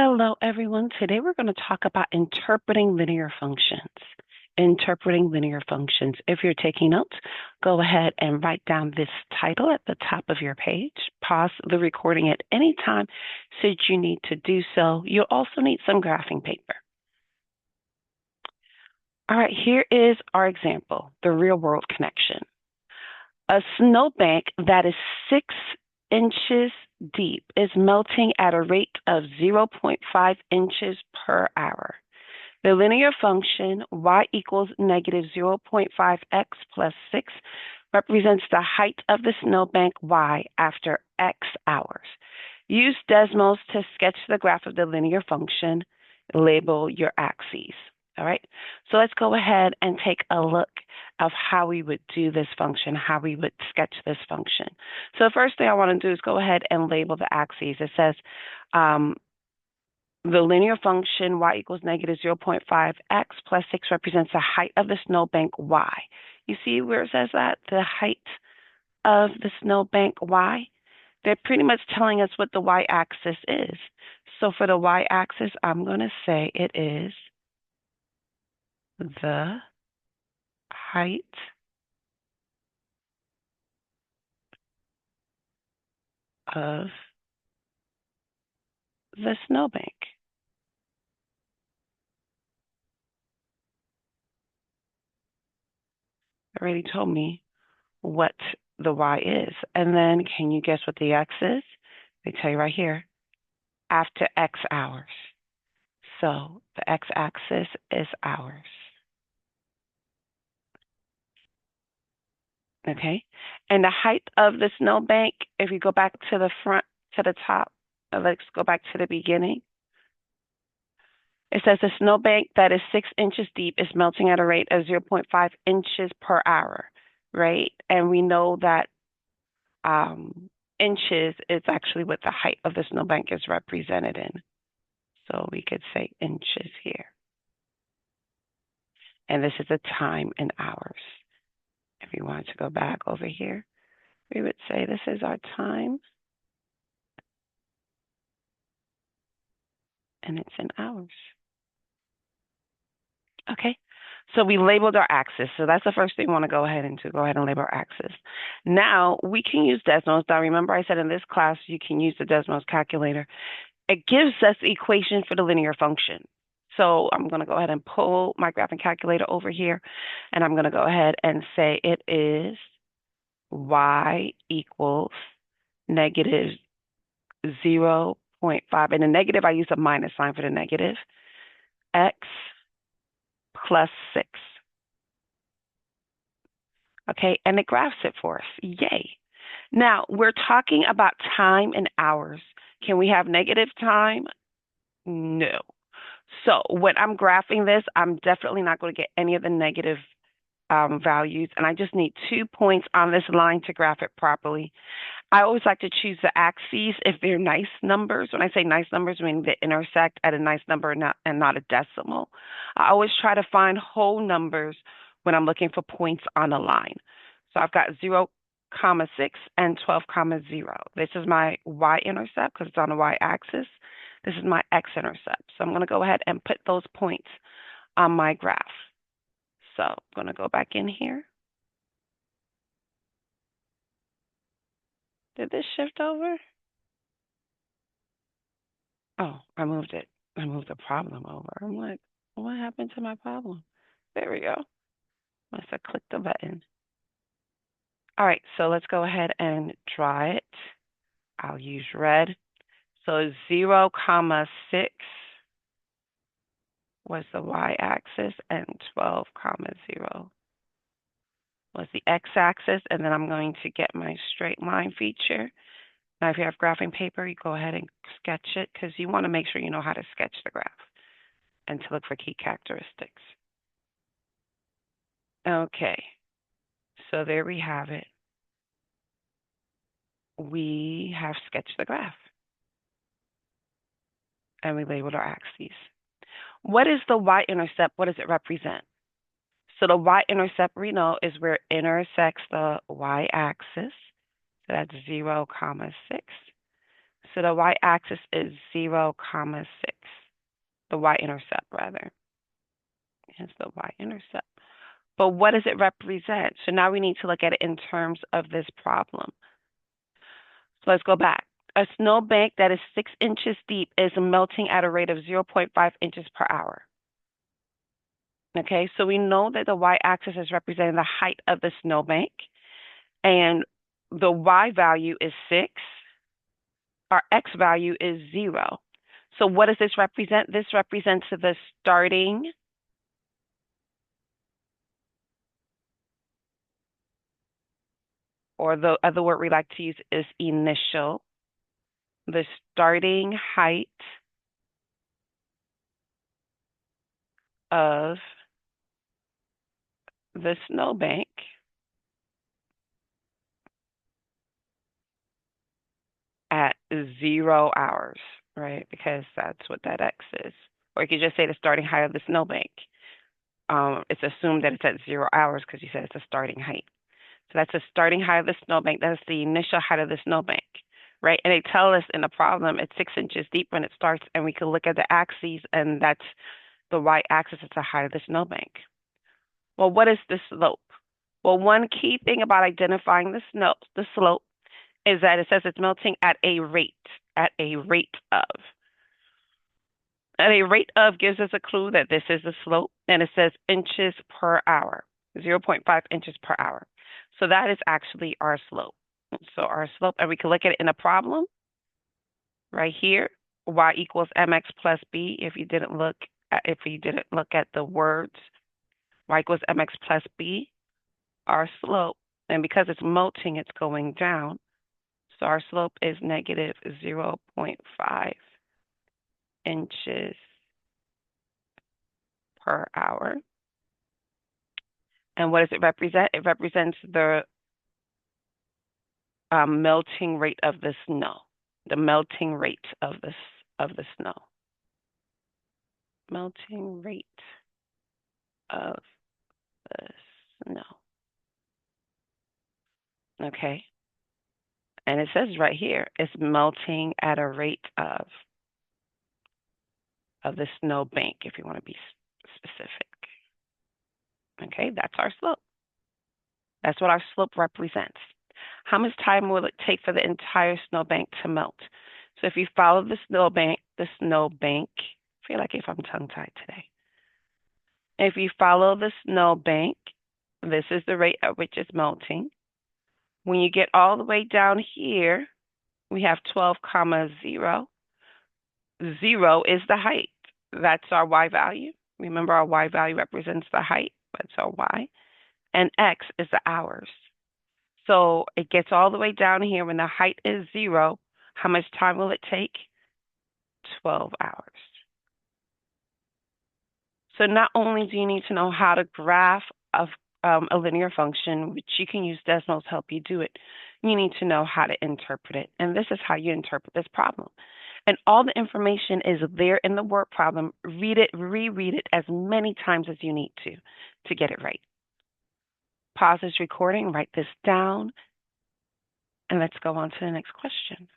Hello, everyone. Today we're going to talk about interpreting linear functions. Interpreting linear functions. If you're taking notes, go ahead and write down this title at the top of your page. Pause the recording at any time should you need to do so. You'll also need some graphing paper. All right, here is our example, the real-world connection. A snowbank that is 6 inches deep is melting at a rate of 0.5 inches per hour. The linear function y equals negative 0.5x plus 6 represents the height of the snowbank y after x hours. Use Desmos to sketch the graph of the linear function. Label your axes. All right, so let's go ahead and take a look of how we would do this function, how we would sketch this function. So the first thing I want to do is go ahead and label the axes. It says the linear function y equals negative 0.5x plus 6 represents the height of the snowbank y. You see where it says that? The height of the snowbank y? They're pretty much telling us what the y-axis is. So for the y-axis, I'm going to say it is the height of the snowbank. Already told me what the y is. And then can you guess what the x is? They tell you right here, after x hours. So the x-axis is hours. Okay, and the height of the snowbank, if you go back to the front, to the top, let's go back to the beginning. It says the snowbank that is 6 inches deep is melting at a rate of 0.5 inches per hour, right? And we know that inches is actually what the height of the snowbank is represented in. So we could say inches here. And this is the time in hours. If you wanted to go back over here, we would say this is our time, and it's in hours. Okay, so we labeled our axis. So that's the first thing we want to go ahead and do. Go ahead and label our axis. Now we can use Desmos. Now remember I said in this class you can use the Desmos calculator. It gives us the equation for the linear function. So I'm going to go ahead and pull my graphing calculator over here, and I'm going to go ahead and say it is y equals negative 0.5. And the negative, I use a minus sign for the negative. X plus 6. Okay, and it graphs it for us. Yay. Now, we're talking about time in hours. Can we have negative time? No. So when I'm graphing this, I'm definitely not going to get any of the negative values, and I just need 2 points on this line to graph it properly. I always like to choose the axes if they're nice numbers. When I say nice numbers, I mean they intersect at a nice number and not a decimal. I always try to find whole numbers when I'm looking for points on a line. So I've got 0, 6 and 12, 0. This is my y-intercept because it's on the y-axis. This is my x-intercept. So I'm going to go ahead and put those points on my graph. So I'm going to go back in here. Did this shift over? Oh, I moved it. I moved the problem over. I'm like, what happened to my problem? There we go. Must have clicked the button. All right, so let's go ahead and draw it. I'll use red. So 0, 6 was the y-axis, and 12, 0 was the x-axis, and then I'm going to get my straight line feature. Now, if you have graphing paper, you go ahead and sketch it because you want to make sure you know how to sketch the graph and to look for key characteristics. Okay, so there we have it. We have sketched the graph, and we labeled our axes. What is the y-intercept? What does it represent? So the y-intercept we know is where it intersects the y-axis. So that's 0, 6. So the y-axis is 0, 6. The y-intercept, rather. Is the y-intercept. But what does it represent? So now we need to look at it in terms of this problem. So let's go back. A snowbank that is 6 inches deep is melting at a rate of 0.5 inches per hour. Okay, so we know that the y-axis is representing the height of the snowbank, and the y value is 6. Our x value is 0. So what does this represent? This represents the starting or the other word we like to use is initial, the starting height of the snowbank at 0 hours, right? Because that's what that x is. Or you could just say the starting height of the snowbank. It's assumed that it's at 0 hours because you said it's a starting height. So that's the starting height of the snowbank. That's the initial height of the snowbank, right? And they tell us in the problem it's 6 inches deep when it starts, and we can look at the axes, and that's the y-axis is the height of the snowbank. Well, what is the slope? Well, one key thing about identifying the slope is that it says it's melting at a rate of. At a rate of gives us a clue that this is the slope, and it says inches per hour, 0.5 inches per hour. So that is actually our slope. So our slope, and we can look at it in a problem right here, y equals mx plus b. If you didn't look at the words, y equals mx plus b, our slope, and because it's melting, it's going down. So our slope is negative 0.5 inches per hour. And what does it represent? It represents the melting rate of the snow. The melting rate of the snow. Melting rate of the snow. Okay. And it says right here, it's melting at a rate of the snow bank, if you want to be specific. Okay, that's our slope. That's what our slope represents. How much time will it take for the entire snowbank to melt? So if you follow the snowbank, I feel like if I'm tongue-tied today. If you follow the snowbank, this is the rate at which it's melting. When you get all the way down here, we have 12, 0. 0 is the height. That's our y value. Remember, our y value represents the height. That's our y. And x is the hours. So it gets all the way down here. When the height is 0, how much time will it take? 12 hours. So not only do you need to know how to graph a linear function, which you can use Desmos to help you do it, you need to know how to interpret it. And this is how you interpret this problem. And all the information is there in the word problem. Read it, reread it as many times as you need to get it right. Pause this recording, write this down, and let's go on to the next question.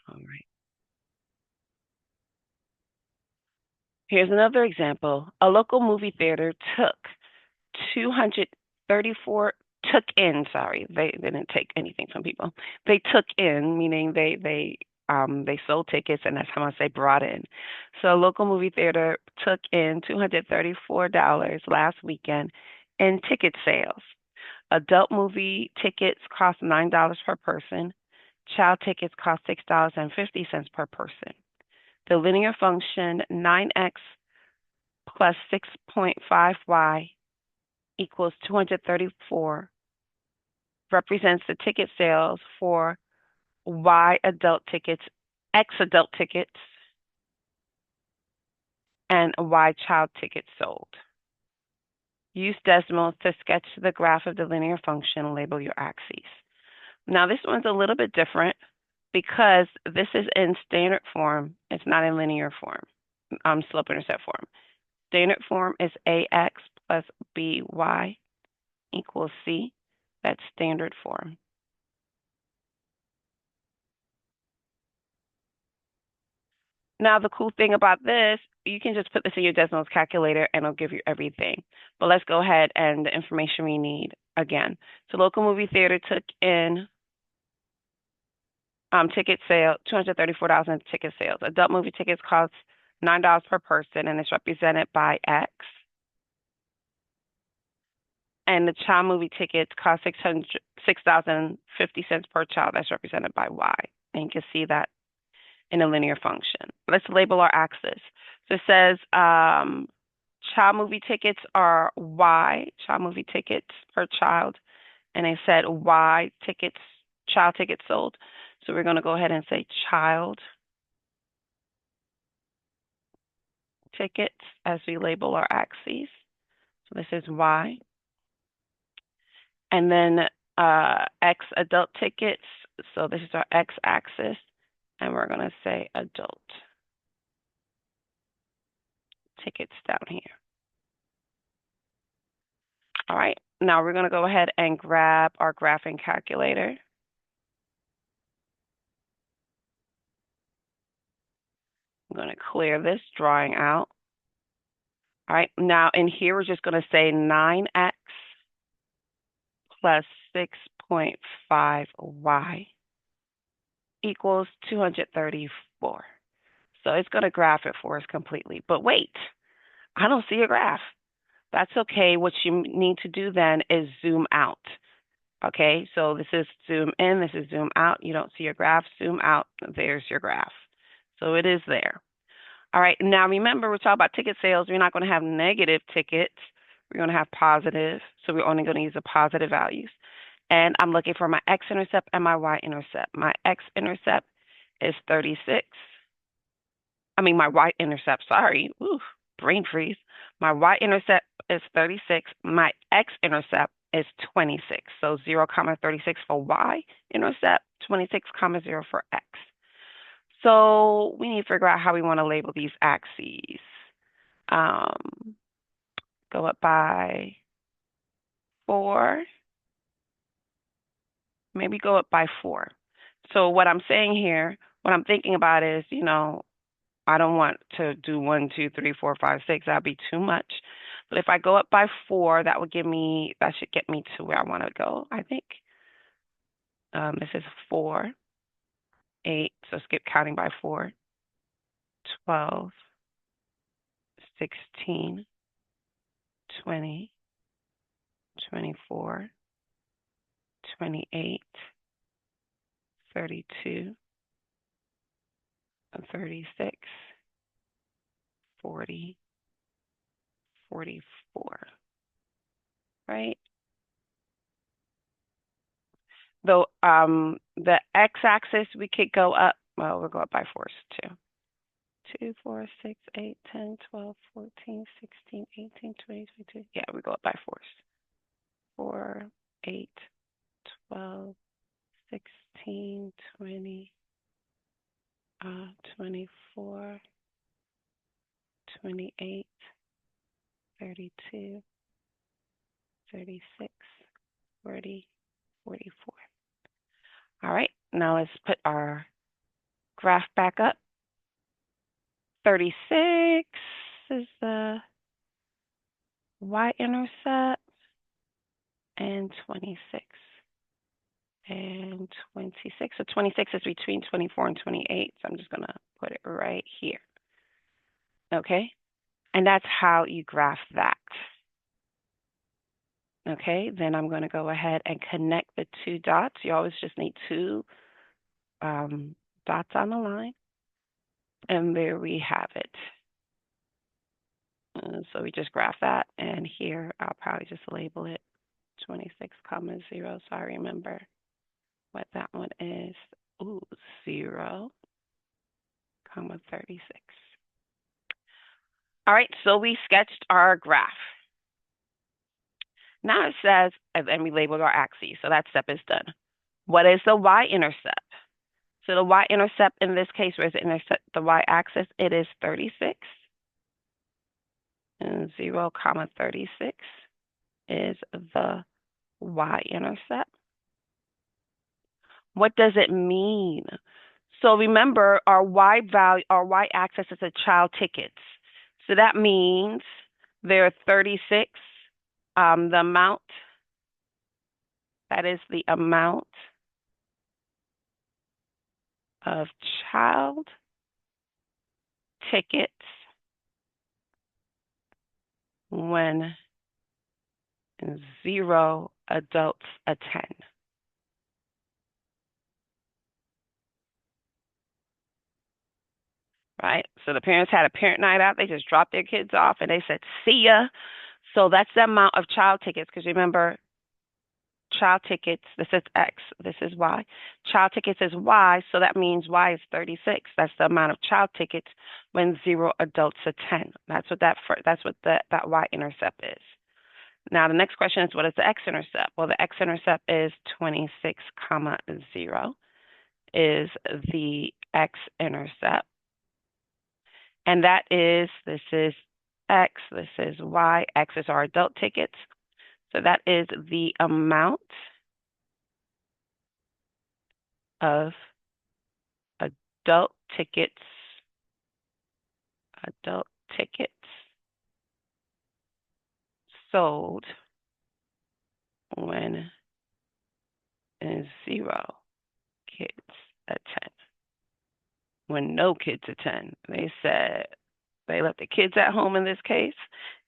All right. Here's another example. A local movie theater took 234 took in, sorry, they didn't take anything from people. They took in, meaning they sold tickets, and that's how much they brought in. So a local movie theater took in $234 last weekend in ticket sales. Adult movie tickets cost $9 per person. Child tickets cost $6.50 per person. The linear function 9x plus 6.5y equals 234 represents the ticket sales for Y adult tickets, X adult tickets, and Y child tickets sold. Use Desmos to sketch the graph of the linear function. Label your axes. Now this one's a little bit different because this is in standard form. It's not in linear form, slope-intercept form. Standard form is AX plus BY equals C. That's standard form. Now, the cool thing about this, you can just put this in your Desmos calculator and it'll give you everything. But let's go ahead and the information we need again. So local movie theater took in ticket sale, $234 in ticket sales. Adult movie tickets cost $9 per person and it's represented by X. And the child movie tickets cost $6,050 per child. That's represented by Y. And you can see that in a linear function. Let's label our axis. So it says child movie tickets are Y, child movie tickets per child. And they said Y tickets, child tickets sold. So we're going to go ahead and say child tickets as we label our axes. So this is Y. And then X adult tickets. So this is our X axis. And we're going to say adult tickets down here. All right. Now we're going to go ahead and grab our graphing calculator. I'm going to clear this drawing out. All right. Now in here, we're just going to say 9x plus 6.5y equals 234. So it's going to graph it for us completely. But wait, I don't see a graph. That's okay. What you need to do then is zoom out. Okay, so this is zoom in, this is zoom out. You don't see your graph, zoom out, there's your graph. So it is there. All right, now remember, we're talking about ticket sales. We're not going to have negative tickets. We're going to have positive, so we're only going to use the positive values. And I'm looking for my x-intercept and my y-intercept. My x-intercept is 36. My y-intercept, sorry. Ooh, brain freeze. My y-intercept is 36. My x-intercept is 26. So 0, 36 for y-intercept, 26, 0 for x. So we need to figure out how we want to label these axes. Go up by 4. Maybe go up by 4. So what I'm saying here, what I'm thinking about is, I don't want to do 1, 2, 3, 4, 5, 6. That'd be too much. But if I go up by 4, that should get me to where I want to go, I think. This is 4, 8, so skip counting by 4, 12, 16, 20, 24, 28, 32, 36, 40, 44, right? Though the x-axis, we could go up, well, we'll go up by 4s too. 2, 4, 6, 8, 10, 12, 14, 16, 18, 20, 22. Yeah, we go up by 4s. 4, 8, 12, 16, 20, 24, 28, 32, 36, 40, 44. All right, now let's put our graph back up. 36 is the y-intercept, and 26. And 26. So 26 is between 24 and 28. So I'm just going to put it right here. Okay? And that's how you graph that. Okay? Then I'm going to go ahead and connect the 2 dots. You always just need 2 dots on the line. And there we have it. So we just graph that. And here, I'll probably just label it 26, 0. So I remember what that one is. 0, 36. All right, so we sketched our graph. Now it says, and we labeled our axes, so that step is done. What is the y-intercept? So the y-intercept in this case, where is it intersect the y-axis? It is 36. And 0, 36 is the y-intercept. What does it mean? So remember, our y-axis is the child tickets. So that means there are 36. The amount, that is the amount of child tickets when 0 adults attend. Right? So the parents had a parent night out. They just dropped their kids off and they said, see ya. So that's the amount of child tickets. Because remember, child tickets, this is X, this is Y. Child tickets is Y, so that means Y is 36. That's the amount of child tickets when 0 adults attend. That's what that y-intercept is. Now the next question is, what is the x-intercept? Well, the x-intercept is 26, 0 is the x-intercept. And that is, this is X, this is Y. X is our adult tickets. So that is the amount of adult tickets sold when 0 kids attend. When no kids attend. They said they left the kids at home in this case,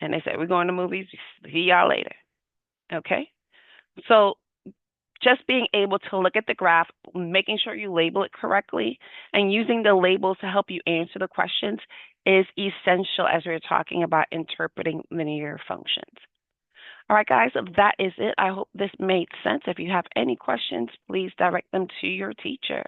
and they said, we're going to movies. See y'all later. Okay? So just being able to look at the graph, making sure you label it correctly, and using the labels to help you answer the questions is essential as we're talking about interpreting linear functions. All right, guys, that is it. I hope this made sense. If you have any questions, please direct them to your teacher.